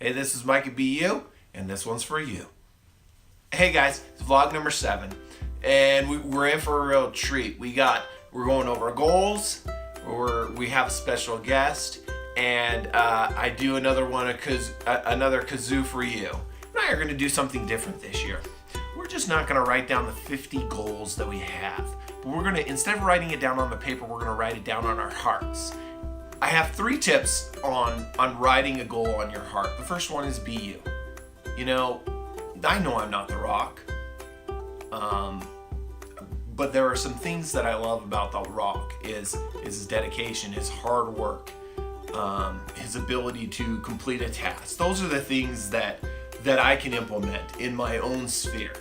Hey, this is Mike at BU, and this one's for you. Hey guys, it's vlog number 7, and we're in for a real treat. We're going over goals, we have a special guest, and I do another Kazoo for you. And I are going to do something different this year. We're just not going to write down the 50 goals that we have, but we're going to, instead of writing it down on the paper, we're going to write it down on our hearts. I have 3 tips on writing a goal on your heart. The first one is be you. You know I'm not The Rock, but there are some things that I love about The Rock is his dedication, his hard work, his ability to complete a task. Those are the things that I can implement in my own sphere.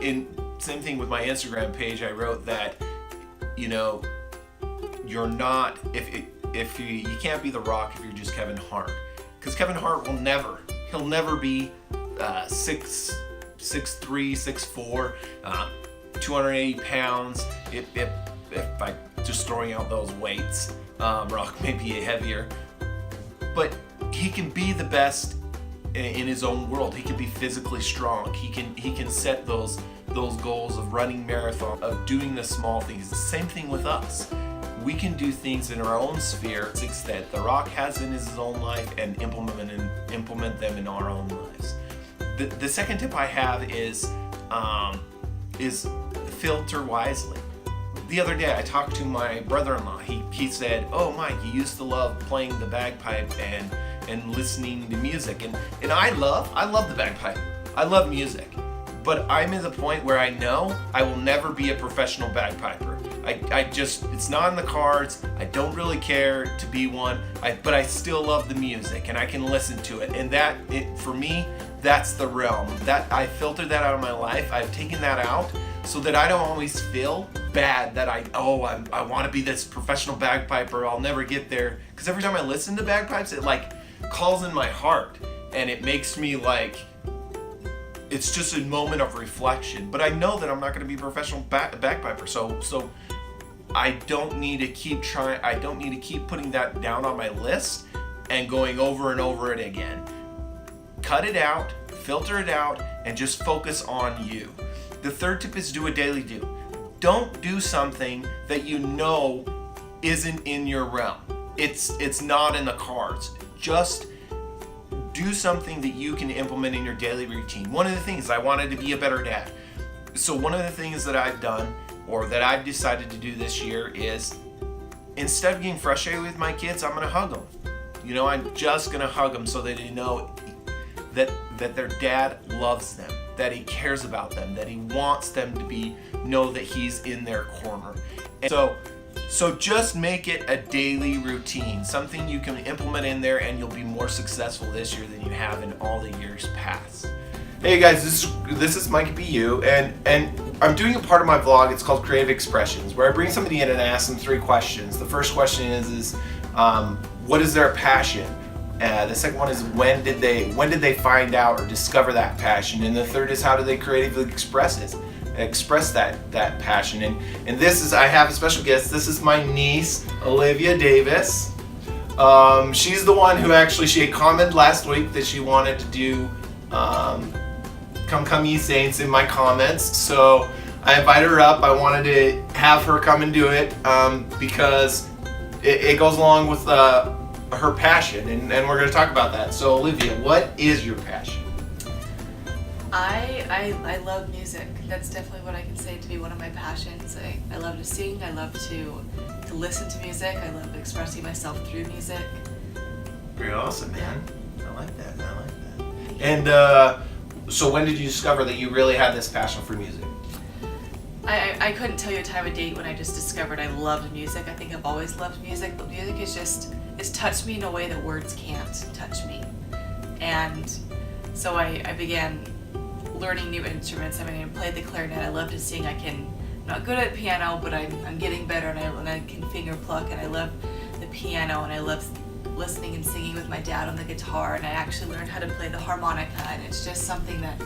Same thing with my Instagram page. I wrote that, you're not, if you can't be The Rock if you're just Kevin Hart, because Kevin Hart he'll never be 6'3", 6'4", 280 pounds. If I just throwing out those weights, Rock may be heavier, but he can be the best in his own world. He can be physically strong. He can set those goals of running marathon, of doing the small things. The same thing with us. We can do things in our own sphere that The Rock has in his own life and implement them in our own lives. The second tip I have is filter wisely. The other day I talked to my brother-in-law. He said, "Oh, Mike, you used to love playing the bagpipe and listening to music," and I love the bagpipe. I love music. But I'm at the point where I know I will never be a professional bagpiper. It's not in the cards. I don't really care to be one, but I still love the music and I can listen to it. And for me, that's the realm. That I filtered that out of my life. I've taken that out so that I don't always feel bad that I want to be this professional bagpiper. I'll never get there. Because every time I listen to bagpipes, it calls in my heart and it makes me it's just a moment of reflection. But I know that I'm not going to be a professional bagpiper, so I don't need to keep trying. I don't need to keep putting that down on my list and going over and over it again. Cut it out, filter it out, and just focus on you. The third tip is do a daily do. Don't do something that you know isn't in your realm. It's not in the cards. Just do something that you can implement in your daily routine. One of the things, I wanted to be a better dad. So one of the things that I've done, or that I've decided to do this year, is instead of getting frustrated with my kids, I'm gonna hug them. I'm just gonna hug them so that they know that their dad loves them, that he cares about them, that he wants them to know that he's in their corner. And so just make it a daily routine, something you can implement in there, and you'll be more successful this year than you have in all the years past. Hey guys, this is Mike BU, and I'm doing a part of my vlog. It's called Creative Expressions, where I bring somebody in and I ask them 3 questions. The first question is what is their passion? The second one is when did they find out or discover that passion? And the third is how do they creatively express that passion. And I have a special guest. This is my niece, Olivia Davis. She's the one who she had commented last week that she wanted to do Come Ye Saints in my comments. So I invited her up. I wanted to have her come and do it because it goes along with her passion, and we're going to talk about that. So Olivia, what is your passion? I love music. That's definitely what I can say to be one of my passions. I love to sing. I love to listen to music. I love expressing myself through music. Pretty awesome, man. I like that. And so when did you discover that you really had this passion for music? I couldn't tell you a time of date when I just discovered I loved music. I think I've always loved music, but music it's touched me in a way that words can't touch me. And so I began learning new instruments. I played the clarinet. I love to sing. I'm not good at piano, but I'm getting better, and I can finger pluck, and I love the piano, and I love listening and singing with my dad on the guitar, and I actually learned how to play the harmonica, and it's just something that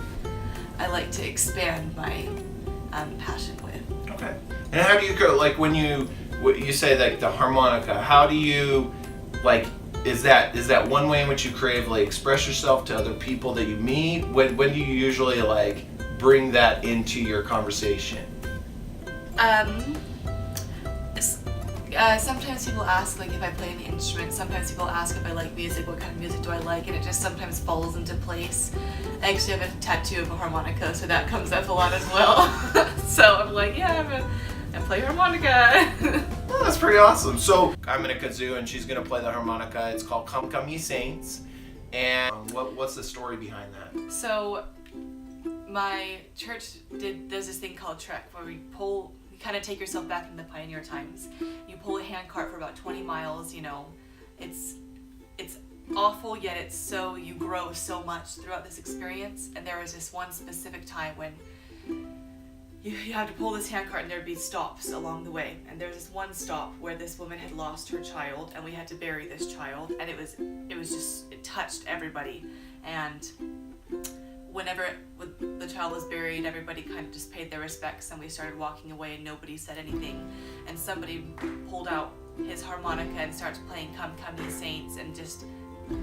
I like to expand my passion with. Okay. And how do you go, when you say the harmonica, how do you is that one way in which you creatively express yourself to other people that you meet? When do you usually like bring that into your conversation? Sometimes people ask like if I play an instrument. Sometimes people ask if I like music, what kind of music do I like, and it just sometimes falls into place. I actually have a tattoo of a harmonica, so that comes up a lot as well. So I'm like, yeah, I play harmonica. Well, that's pretty awesome. So I'm in a kazoo and she's gonna play the harmonica. It's called Come Come Ye Saints. And what's the story behind that? So my church does this thing called Trek where we kind of take yourself back in the pioneer times. You pull a hand cart for about 20 miles, you know. It's awful, yet you grow so much throughout this experience. And there was this one specific time when you had to pull this hand cart and there'd be stops along the way. And there was this one stop where this woman had lost her child and we had to bury this child. And it touched everybody. And whenever the child was buried, everybody kind of just paid their respects and we started walking away and nobody said anything. And somebody pulled out his harmonica and starts playing Come Come Ye Saints, and just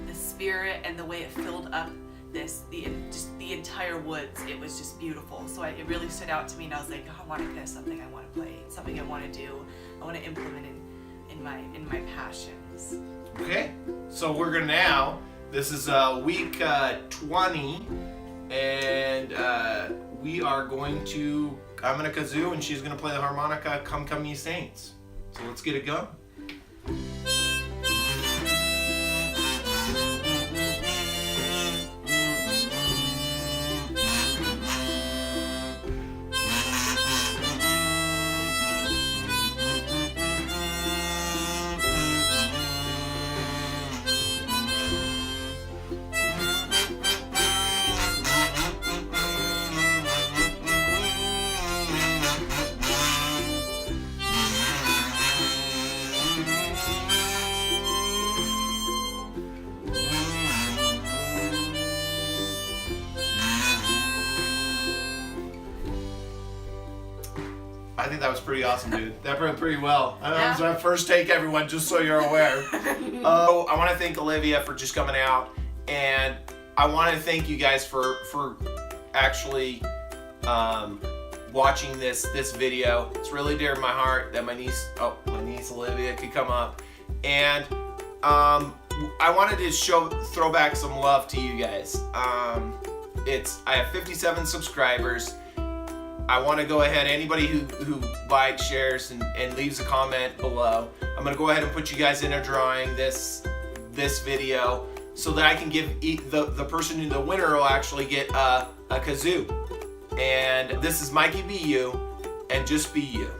the spirit and the way it filled up the entire woods, it was just beautiful. So it really stood out to me, and I was like, harmonica is something I want to play, it's something I want to do, I want to implement in my passions. Okay, so we're gonna now, this is week 20, and we are going to, I'm gonna kazoo and she's gonna play the harmonica, Come Come Ye Saints. So let's get it going. I think that was pretty awesome, dude. That went pretty well. That was my first take, everyone, just so you're aware. I want to thank Olivia for just coming out, and I want to thank you guys for actually watching this video. It's really dear to my heart that my niece Olivia could come up, and I wanted to throw back some love to you guys. I have 57 subscribers. I want to go ahead, anybody who likes, shares, and leaves a comment below, I'm going to go ahead and put you guys in a drawing this video so that I can give the person, the winner will actually get a kazoo. And this is Mikey Be You, and just be you.